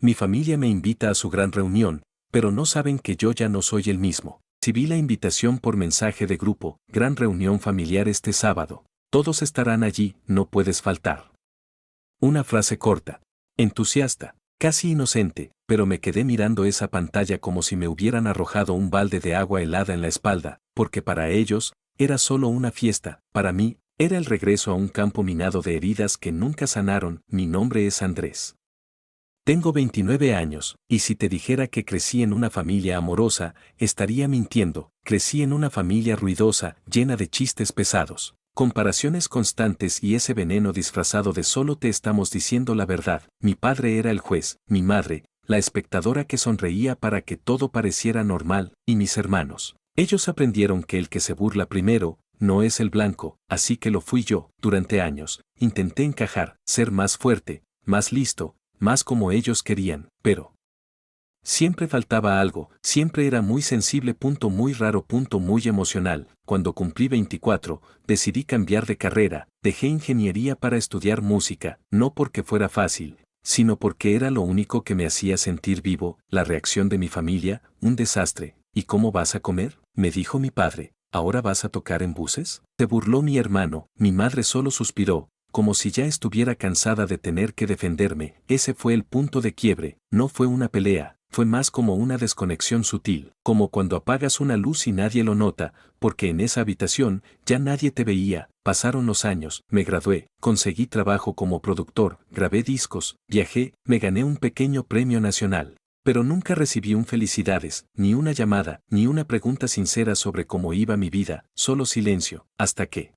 Mi familia me invita a su gran reunión, pero no saben que yo ya no soy el mismo. Recibí la invitación por mensaje de grupo, gran reunión familiar este sábado. Todos estarán allí, no puedes faltar. Una frase corta, entusiasta, casi inocente, pero me quedé mirando esa pantalla como si me hubieran arrojado un balde de agua helada en la espalda, porque para ellos, era solo una fiesta, para mí, era el regreso a un campo minado de heridas que nunca sanaron. Mi nombre es Andrés. Tengo 29 años, y si te dijera que crecí en una familia amorosa, estaría mintiendo. Crecí en una familia ruidosa, llena de chistes pesados, comparaciones constantes y ese veneno disfrazado de solo te estamos diciendo la verdad. Mi padre era el juez, mi madre, la espectadora que sonreía para que todo pareciera normal, y mis hermanos. Ellos aprendieron que el que se burla primero, no es el blanco, así que lo fui yo. Durante años, intenté encajar, ser más fuerte, más listo, más como ellos querían, pero siempre faltaba algo, siempre era muy sensible, muy raro, muy emocional. Cuando cumplí 24, decidí cambiar de carrera, dejé ingeniería para estudiar música, no porque fuera fácil, sino porque era lo único que me hacía sentir vivo. La reacción de mi familia, un desastre. ¿Y cómo vas a comer?, me dijo mi padre. ¿Ahora vas a tocar en buses? Se burló mi hermano. Mi madre solo suspiró, como si ya estuviera cansada de tener que defenderme. Ese fue el punto de quiebre. No fue una pelea, fue más como una desconexión sutil, como cuando apagas una luz y nadie lo nota, porque en esa habitación ya nadie te veía. Pasaron los años, me gradué, conseguí trabajo como productor, grabé discos, viajé, me gané un pequeño premio nacional. Pero nunca recibí un felicidades, ni una llamada, ni una pregunta sincera sobre cómo iba mi vida, solo silencio, hasta que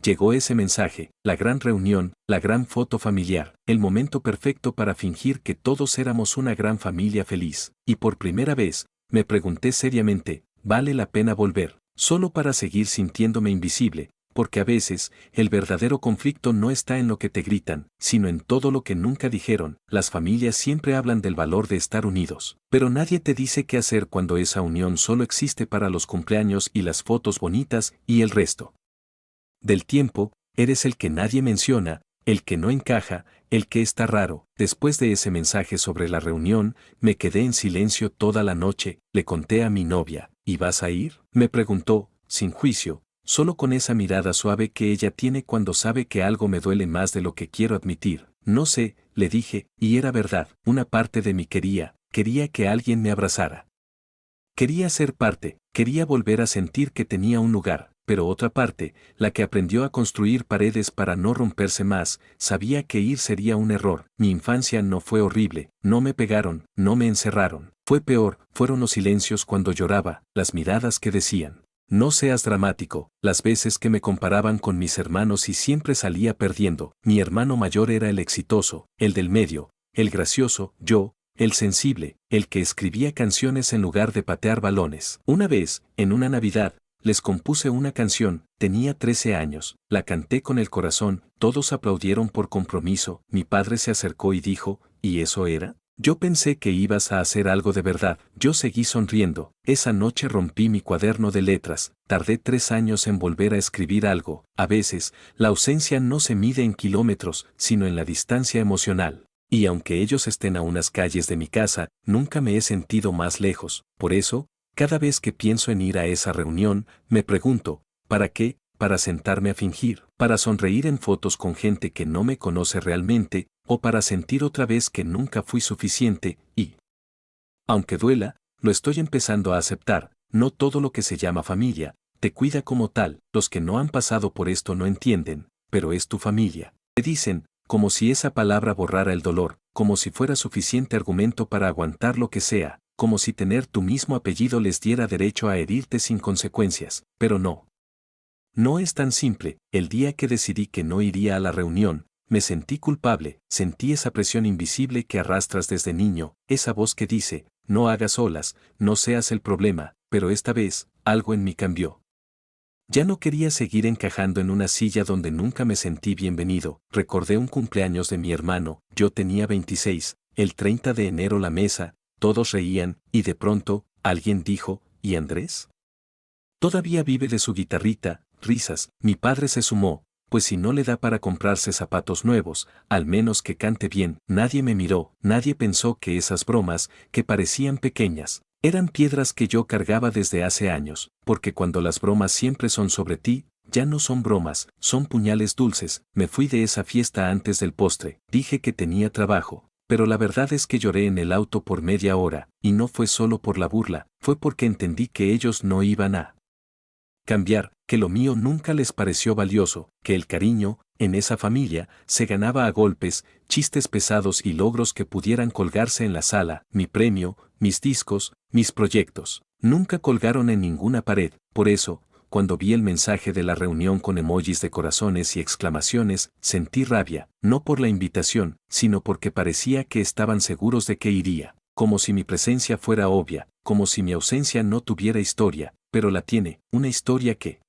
llegó ese mensaje, la gran reunión, la gran foto familiar, el momento perfecto para fingir que todos éramos una gran familia feliz. Y por primera vez, me pregunté seriamente, ¿vale la pena volver? Solo para seguir sintiéndome invisible, porque a veces, el verdadero conflicto no está en lo que te gritan, sino en todo lo que nunca dijeron. Las familias siempre hablan del valor de estar unidos, pero nadie te dice qué hacer cuando esa unión solo existe para los cumpleaños y las fotos bonitas, y el resto del tiempo, eres el que nadie menciona, el que no encaja, el que está raro. Después de ese mensaje sobre la reunión, me quedé en silencio toda la noche. Le conté a mi novia, ¿y vas a ir?, me preguntó, sin juicio, solo con esa mirada suave que ella tiene cuando sabe que algo me duele más de lo que quiero admitir. No sé, le dije, y era verdad. Una parte de mí quería que alguien me abrazara. Quería ser parte, quería volver a sentir que tenía un lugar, pero otra parte, la que aprendió a construir paredes para no romperse más, sabía que ir sería un error. Mi infancia no fue horrible, no me pegaron, no me encerraron. Fue peor, fueron los silencios cuando lloraba, las miradas que decían, no seas dramático, las veces que me comparaban con mis hermanos y siempre salía perdiendo. Mi hermano mayor era el exitoso, el del medio, el gracioso, yo, el sensible, el que escribía canciones en lugar de patear balones. Una vez, en una Navidad, les compuse una canción, tenía 13 años, la canté con el corazón, todos aplaudieron por compromiso. Mi padre se acercó y dijo, ¿y eso era? Yo pensé que ibas a hacer algo de verdad. Yo seguí sonriendo. Esa noche rompí mi cuaderno de letras, tardé 3 años en volver a escribir algo. A veces, la ausencia no se mide en kilómetros, sino en la distancia emocional. Y aunque ellos estén a unas calles de mi casa, nunca me he sentido más lejos. Por eso, cada vez que pienso en ir a esa reunión, me pregunto, ¿para qué? ¿Para sentarme a fingir? ¿Para sonreír en fotos con gente que no me conoce realmente? ¿O para sentir otra vez que nunca fui suficiente? Y, aunque duela, lo estoy empezando a aceptar. No todo lo que se llama familia te cuida como tal. Los que no han pasado por esto no entienden, pero es tu familia. Te dicen, como si esa palabra borrara el dolor, como si fuera suficiente argumento para aguantar lo que sea, como si tener tu mismo apellido les diera derecho a herirte sin consecuencias, pero no. No es tan simple. El día que decidí que no iría a la reunión, me sentí culpable, sentí esa presión invisible que arrastras desde niño, esa voz que dice, no hagas olas, no seas el problema, pero esta vez, algo en mí cambió. Ya no quería seguir encajando en una silla donde nunca me sentí bienvenido. Recordé un cumpleaños de mi hermano, yo tenía 26, el 30 de enero la mesa, todos reían, y de pronto, alguien dijo, ¿y Andrés? Todavía vive de su guitarrita, risas. Mi padre se sumó, pues si no le da para comprarse zapatos nuevos, al menos que cante bien. Nadie me miró, nadie pensó que esas bromas, que parecían pequeñas, eran piedras que yo cargaba desde hace años, porque cuando las bromas siempre son sobre ti, ya no son bromas, son puñales dulces. Me fui de esa fiesta antes del postre, dije que tenía trabajo, pero la verdad es que lloré en el auto por media hora, y no fue solo por la burla, fue porque entendí que ellos no iban a cambiar, que lo mío nunca les pareció valioso, que el cariño, en esa familia, se ganaba a golpes, chistes pesados y logros que pudieran colgarse en la sala. Mi premio, mis discos, mis proyectos, nunca colgaron en ninguna pared. Por eso, cuando vi el mensaje de la reunión con emojis de corazones y exclamaciones, sentí rabia, no por la invitación, sino porque parecía que estaban seguros de que iría, como si mi presencia fuera obvia, como si mi ausencia no tuviera historia, pero la tiene, una historia que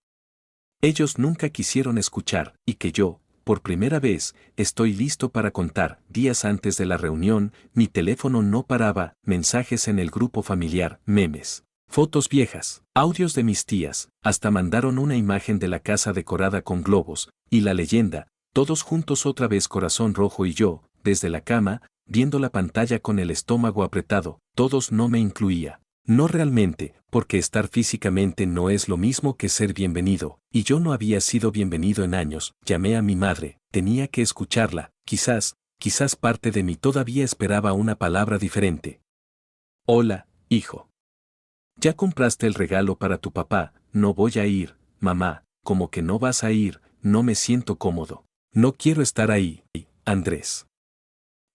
ellos nunca quisieron escuchar, y que yo, por primera vez, estoy listo para contar. Días antes de la reunión, mi teléfono no paraba, mensajes en el grupo familiar, memes, fotos viejas, audios de mis tías, hasta mandaron una imagen de la casa decorada con globos, y la leyenda, todos juntos otra vez corazón rojo y yo, desde la cama, viendo la pantalla con el estómago apretado, todos no me incluía. No realmente, porque estar físicamente no es lo mismo que ser bienvenido, y yo no había sido bienvenido en años. Llamé a mi madre, tenía que escucharla, quizás parte de mí todavía esperaba una palabra diferente. Hola, hijo. ¿Ya compraste el regalo para tu papá? No voy a ir, mamá, como que no vas a ir, no me siento cómodo. No quiero estar ahí, Andrés.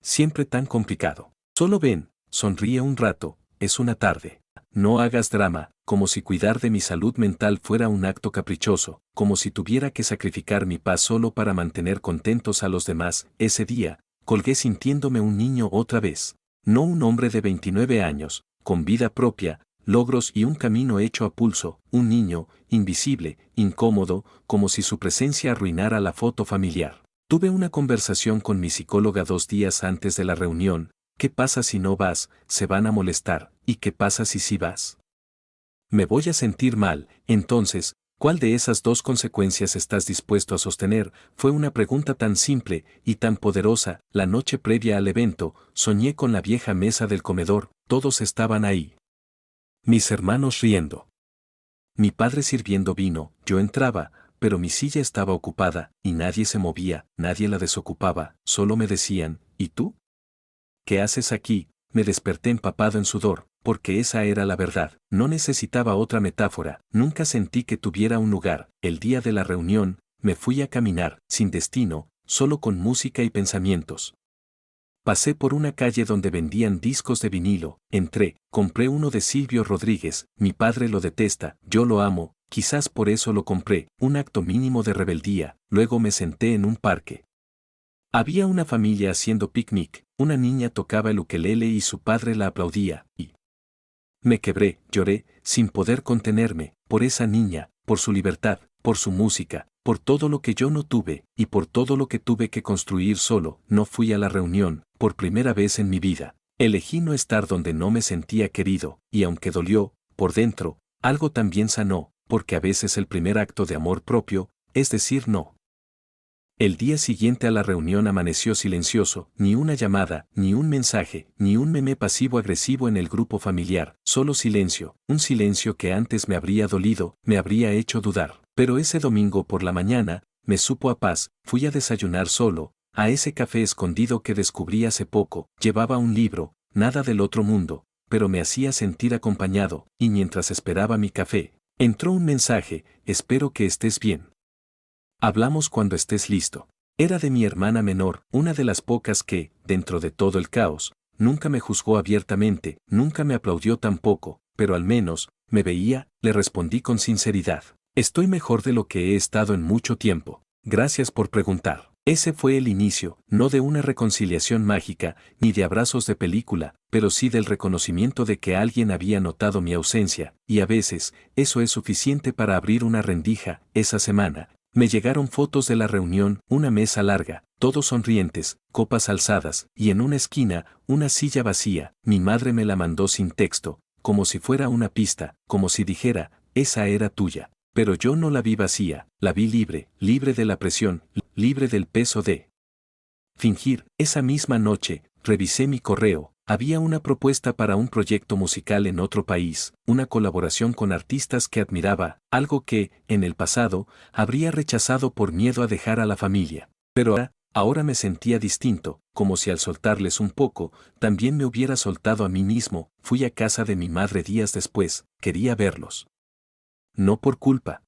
Siempre tan complicado. Solo ven, sonríe un rato, es una tarde. No hagas drama, como si cuidar de mi salud mental fuera un acto caprichoso, como si tuviera que sacrificar mi paz solo para mantener contentos a los demás. Ese día, colgué sintiéndome un niño otra vez. No un hombre de 29 años, con vida propia, logros y un camino hecho a pulso, un niño, invisible, incómodo, como si su presencia arruinara la foto familiar. Tuve una conversación con mi psicóloga 2 días antes de la reunión. ¿Qué pasa si no vas? Se van a molestar. ¿Y qué pasa si sí vas? Me voy a sentir mal. Entonces, ¿cuál de esas dos consecuencias estás dispuesto a sostener? Fue una pregunta tan simple y tan poderosa. La noche previa al evento, soñé con la vieja mesa del comedor, todos estaban ahí. Mis hermanos riendo. Mi padre sirviendo vino, yo entraba, pero mi silla estaba ocupada, y nadie se movía, nadie la desocupaba, solo me decían, ¿y tú? ¿Qué haces aquí? Me desperté empapado en sudor, porque esa era la verdad, no necesitaba otra metáfora, nunca sentí que tuviera un lugar. El día de la reunión, me fui a caminar, sin destino, solo con música y pensamientos. Pasé por una calle donde vendían discos de vinilo, entré, compré uno de Silvio Rodríguez, mi padre lo detesta, yo lo amo, quizás por eso lo compré, un acto mínimo de rebeldía. Luego me senté en un parque. Había una familia haciendo picnic, una niña tocaba el ukelele y su padre la aplaudía, y me quebré, lloré, sin poder contenerme, por esa niña, por su libertad, por su música, por todo lo que yo no tuve, y por todo lo que tuve que construir solo. No fui a la reunión, por primera vez en mi vida. Elegí no estar donde no me sentía querido, y aunque dolió, por dentro, algo también sanó, porque a veces el primer acto de amor propio, es decir no. El día siguiente a la reunión amaneció silencioso, ni una llamada, ni un mensaje, ni un meme pasivo-agresivo en el grupo familiar, solo silencio, un silencio que antes me habría dolido, me habría hecho dudar. Pero ese domingo por la mañana, me supo a paz, fui a desayunar solo, a ese café escondido que descubrí hace poco, llevaba un libro, nada del otro mundo, pero me hacía sentir acompañado, y mientras esperaba mi café, entró un mensaje, espero que estés bien. Hablamos cuando estés listo. Era de mi hermana menor, una de las pocas que, dentro de todo el caos, nunca me juzgó abiertamente, nunca me aplaudió tampoco, pero al menos, me veía, le respondí con sinceridad. Estoy mejor de lo que he estado en mucho tiempo. Gracias por preguntar. Ese fue el inicio, no de una reconciliación mágica, ni de abrazos de película, pero sí del reconocimiento de que alguien había notado mi ausencia, y a veces, eso es suficiente para abrir una rendija. Esa semana, me llegaron fotos de la reunión, una mesa larga, todos sonrientes, copas alzadas, y en una esquina, una silla vacía. Mi madre me la mandó sin texto, como si fuera una pista, como si dijera, esa era tuya. Pero yo no la vi vacía, la vi libre, libre de la presión, libre del peso de fingir. Esa misma noche, revisé mi correo. Había una propuesta para un proyecto musical en otro país, una colaboración con artistas que admiraba, algo que, en el pasado, habría rechazado por miedo a dejar a la familia. Pero ahora me sentía distinto, como si al soltarles un poco, también me hubiera soltado a mí mismo. Fui a casa de mi madre días después, quería verlos. No por culpa.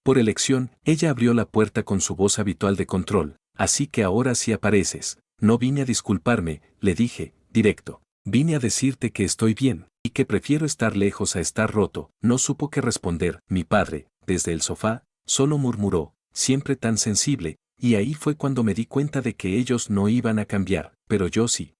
Por elección, ella abrió la puerta con su voz habitual de control. Así que ahora sí apareces. No vine a disculparme, le dije, directo. Vine a decirte que estoy bien, y que prefiero estar lejos a estar roto. No supo qué responder. Mi padre, desde el sofá, solo murmuró, siempre tan sensible, y ahí fue cuando me di cuenta de que ellos no iban a cambiar, pero yo sí.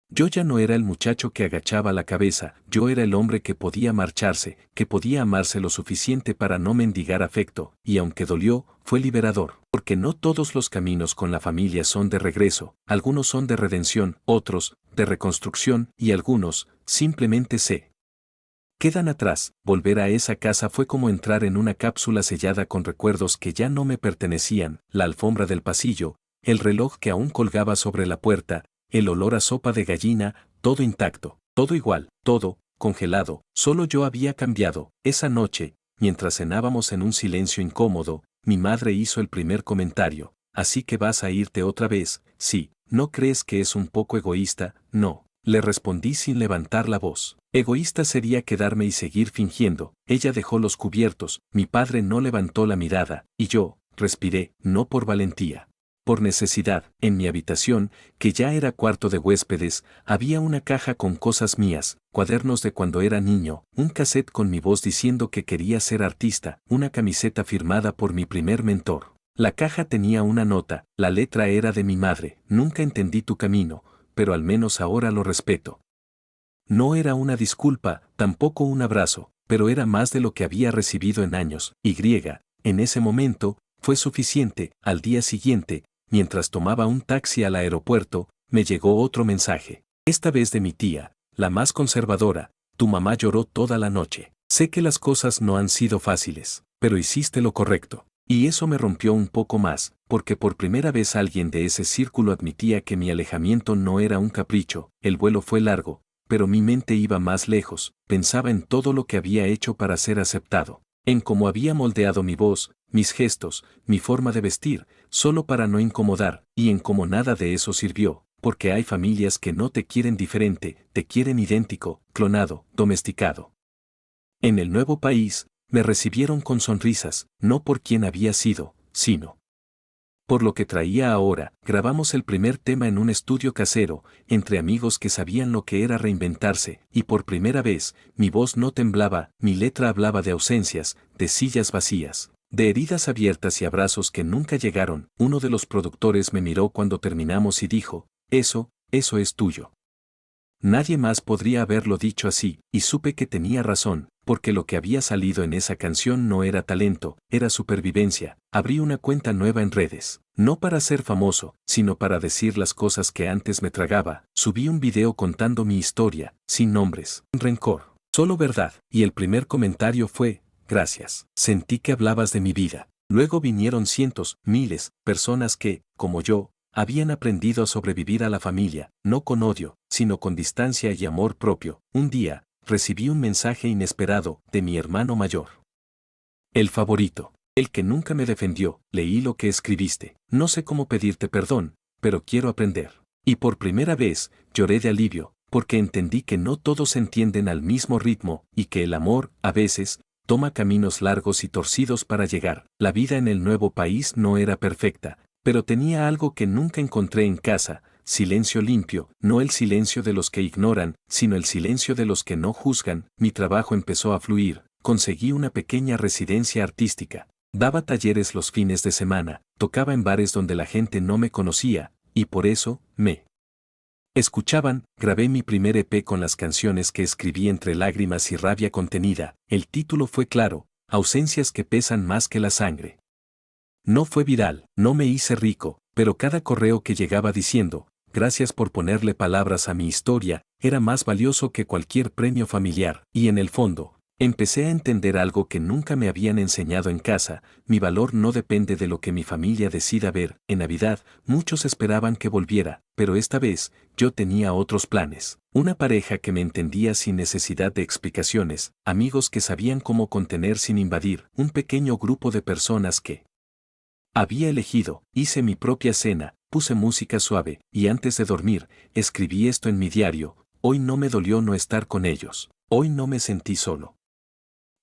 Yo ya no era el muchacho que agachaba la cabeza, yo era el hombre que podía marcharse, que podía amarse lo suficiente para no mendigar afecto, y aunque dolió, fue liberador, porque no todos los caminos con la familia son de regreso, algunos son de redención, otros, de reconstrucción, y algunos, simplemente se quedan atrás. Volver a esa casa fue como entrar en una cápsula sellada con recuerdos que ya no me pertenecían, la alfombra del pasillo, el reloj que aún colgaba sobre la puerta, el olor a sopa de gallina, todo intacto, todo igual, todo, congelado. Solo yo había cambiado. Esa noche, mientras cenábamos en un silencio incómodo, mi madre hizo el primer comentario. ¿Así que vas a irte otra vez? Sí. ¿No crees que es un poco egoísta? No. Le respondí sin levantar la voz. Egoísta sería quedarme y seguir fingiendo. Ella dejó los cubiertos, mi padre no levantó la mirada, y yo, respiré, no por valentía. Por necesidad. En mi habitación, que ya era cuarto de huéspedes, había una caja con cosas mías, cuadernos de cuando era niño, un cassette con mi voz diciendo que quería ser artista, una camiseta firmada por mi primer mentor. La caja tenía una nota, la letra era de mi madre, nunca entendí tu camino, pero al menos ahora lo respeto. No era una disculpa, tampoco un abrazo, pero era más de lo que había recibido en años. En ese momento, fue suficiente. Al día siguiente, mientras tomaba un taxi al aeropuerto, me llegó otro mensaje. Esta vez de mi tía, la más conservadora. Tu mamá lloró toda la noche. Sé que las cosas no han sido fáciles, pero hiciste lo correcto. Y eso me rompió un poco más, porque por primera vez alguien de ese círculo admitía que mi alejamiento no era un capricho. El vuelo fue largo, pero mi mente iba más lejos. Pensaba en todo lo que había hecho para ser aceptado, en cómo había moldeado mi voz, mis gestos, mi forma de vestir, solo para no incomodar, y en cómo nada de eso sirvió, porque hay familias que no te quieren diferente, te quieren idéntico, clonado, domesticado. En el nuevo país, me recibieron con sonrisas, no por quien había sido, sino por lo que traía ahora. Grabamos el primer tema en un estudio casero, entre amigos que sabían lo que era reinventarse, y por primera vez, mi voz no temblaba, mi letra hablaba de ausencias, de sillas vacías, de heridas abiertas y abrazos que nunca llegaron. Uno de los productores me miró cuando terminamos y dijo, eso es tuyo. Nadie más podría haberlo dicho así, y supe que tenía razón, porque lo que había salido en esa canción no era talento, era supervivencia. Abrí una cuenta nueva en redes, no para ser famoso, sino para decir las cosas que antes me tragaba. Subí un video contando mi historia, sin nombres, sin rencor, solo verdad, y el primer comentario fue, gracias. Sentí que hablabas de mi vida. Luego vinieron cientos, miles, personas que, como yo, habían aprendido a sobrevivir a la familia, no con odio, sino con distancia y amor propio. Un día, recibí un mensaje inesperado de mi hermano mayor. El favorito, el que nunca me defendió. Leí lo que escribiste. No sé cómo pedirte perdón, pero quiero aprender. Y por primera vez, lloré de alivio, porque entendí que no todos entienden al mismo ritmo, y que el amor, a veces, toma caminos largos y torcidos para llegar. La vida en el nuevo país no era perfecta, pero tenía algo que nunca encontré en casa: silencio limpio, no el silencio de los que ignoran, sino el silencio de los que no juzgan. Mi trabajo empezó a fluir, conseguí una pequeña residencia artística, daba talleres los fines de semana, tocaba en bares donde la gente no me conocía, y por eso, me escuchaban. Grabé mi primer EP con las canciones que escribí entre lágrimas y rabia contenida. El título fue claro: ausencias que pesan más que la sangre. No fue viral, no me hice rico, pero cada correo que llegaba diciendo, gracias por ponerle palabras a mi historia, era más valioso que cualquier premio familiar. Y en el fondo, Empecé a entender algo que nunca me habían enseñado en casa: mi valor no depende de lo que mi familia decida ver. En Navidad, muchos esperaban que volviera, pero esta vez, yo tenía otros planes. Una pareja que me entendía sin necesidad de explicaciones, amigos que sabían cómo contener sin invadir, un pequeño grupo de personas que había elegido. Hice mi propia cena, puse música suave, y antes de dormir, escribí esto en mi diario: hoy no me dolió no estar con ellos. Hoy no me sentí solo.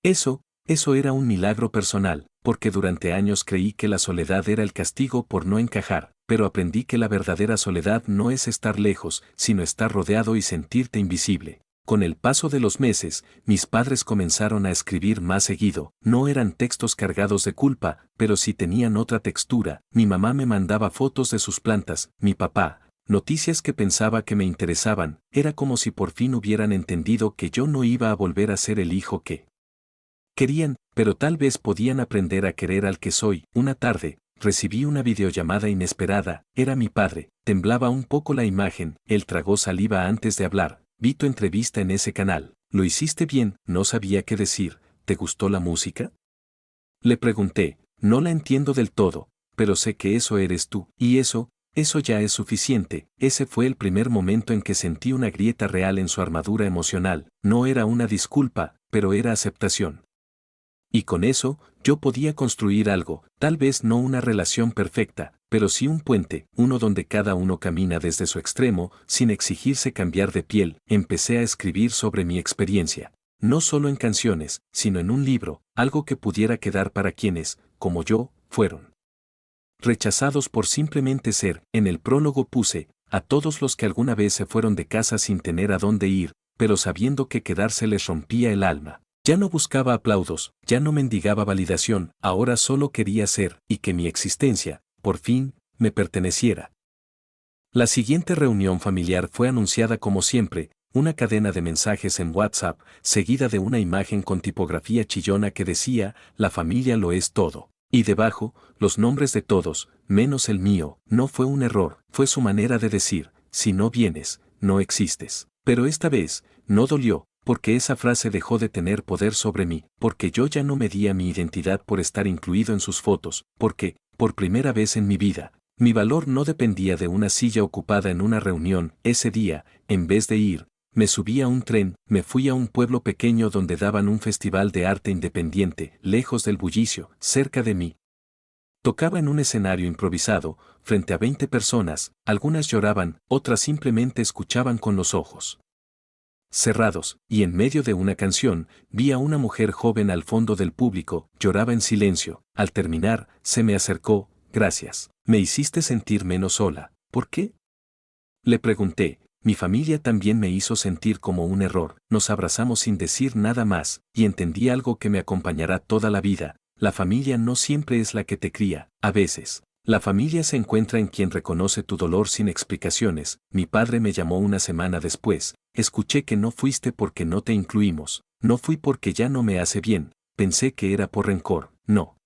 Eso era un milagro personal, porque durante años creí que la soledad era el castigo por no encajar, pero aprendí que la verdadera soledad no es estar lejos, sino estar rodeado y sentirte invisible. Con el paso de los meses, mis padres comenzaron a escribir más seguido. No eran textos cargados de culpa, pero sí tenían otra textura. Mi mamá me mandaba fotos de sus plantas, mi papá noticias que pensaba que me interesaban. Era como si por fin hubieran entendido que yo no iba a volver a ser el hijo que querían, pero tal vez podían aprender a querer al que soy. Una tarde, recibí una videollamada inesperada. Era mi padre. Temblaba un poco la imagen, él tragó saliva antes de hablar. Vi tu entrevista en ese canal. Lo hiciste bien. No sabía qué decir. ¿Te gustó la música? Le pregunté. No la entiendo del todo, pero sé que eso eres tú. Y eso ya es suficiente. Ese fue el primer momento en que sentí una grieta real en su armadura emocional. No era una disculpa, pero era aceptación. Y con eso, yo podía construir algo, tal vez no una relación perfecta, pero sí un puente, uno donde cada uno camina desde su extremo, sin exigirse cambiar de piel. Empecé a escribir sobre mi experiencia. No solo en canciones, sino en un libro, algo que pudiera quedar para quienes, como yo, fueron rechazados por simplemente ser. En el prólogo puse: a todos los que alguna vez se fueron de casa sin tener a dónde ir, pero sabiendo que quedarse les rompía el alma. Ya no buscaba aplausos, ya no mendigaba validación, ahora solo quería ser, y que mi existencia, por fin, me perteneciera. La siguiente reunión familiar fue anunciada como siempre: una cadena de mensajes en WhatsApp, seguida de una imagen con tipografía chillona que decía: la familia lo es todo. Y debajo, los nombres de todos, menos el mío. No fue un error, fue su manera de decir: si no vienes, no existes. Pero esta vez, no dolió, porque esa frase dejó de tener poder sobre mí, porque yo ya no medía mi identidad por estar incluido en sus fotos, porque, por primera vez en mi vida, mi valor no dependía de una silla ocupada en una reunión. Ese día, en vez de ir, me subí a un tren, me fui a un pueblo pequeño donde daban un festival de arte independiente, lejos del bullicio. Cerca de mí tocaba en un escenario improvisado, frente a 20 personas. Algunas lloraban, otras simplemente escuchaban con los ojos cerrados, y en medio de una canción, vi a una mujer joven al fondo del público. Lloraba en silencio. Al terminar, se me acercó: gracias. Me hiciste sentir menos sola. ¿Por qué?, le pregunté. Mi familia también me hizo sentir como un error. Nos abrazamos sin decir nada más, y entendí algo que me acompañará toda la vida: la familia no siempre es la que te cría. A veces, la familia se encuentra en quien reconoce tu dolor sin explicaciones. Mi padre me llamó una semana después: escuché que no fuiste porque no te incluimos. No fui porque ya no me hace bien. Pensé que era por rencor. No.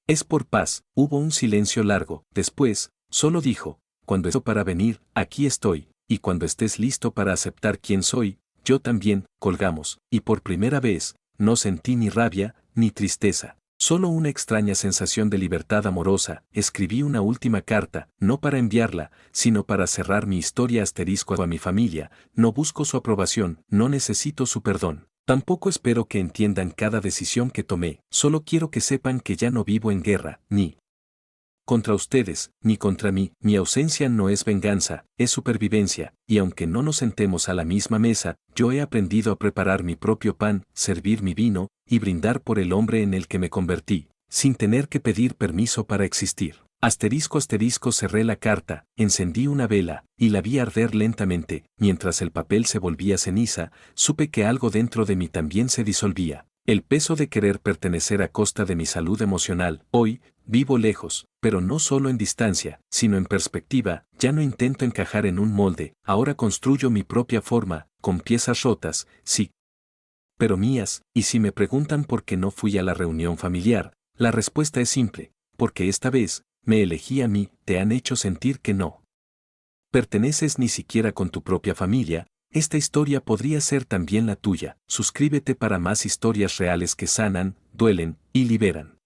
Es por paz. Hubo un silencio largo. Después, solo dijo: cuando estoy para venir, aquí estoy, y cuando estés listo para aceptar quién soy, yo también. Colgamos, y por primera vez, no sentí ni rabia, ni tristeza. Solo una extraña sensación de libertad amorosa. Escribí una última carta, no para enviarla, sino para cerrar mi historia. Asterisco: a mi familia, no busco su aprobación, no necesito su perdón. Tampoco espero que entiendan cada decisión que tomé. Solo quiero que sepan que ya no vivo en guerra, ni contra ustedes, ni contra mí. Mi ausencia no es venganza, es supervivencia, y aunque no nos sentemos a la misma mesa, yo he aprendido a preparar mi propio pan, servir mi vino, y brindar por el hombre en el que me convertí, sin tener que pedir permiso para existir. Asterisco asterisco. Cerré la carta, encendí una vela, y la vi arder lentamente. Mientras el papel se volvía ceniza, supe que algo dentro de mí también se disolvía. El peso de querer pertenecer a costa de mi salud emocional. Hoy, vivo lejos, pero no solo en distancia, sino en perspectiva. Ya no intento encajar en un molde, ahora construyo mi propia forma, con piezas rotas, sí, pero mías. Y si me preguntan por qué no fui a la reunión familiar, la respuesta es simple: porque esta vez, me elegí a mí. Te han hecho sentir que no perteneces ni siquiera con tu propia familia, Esta historia podría ser también la tuya. Suscríbete para más historias reales que sanan, duelen y liberan.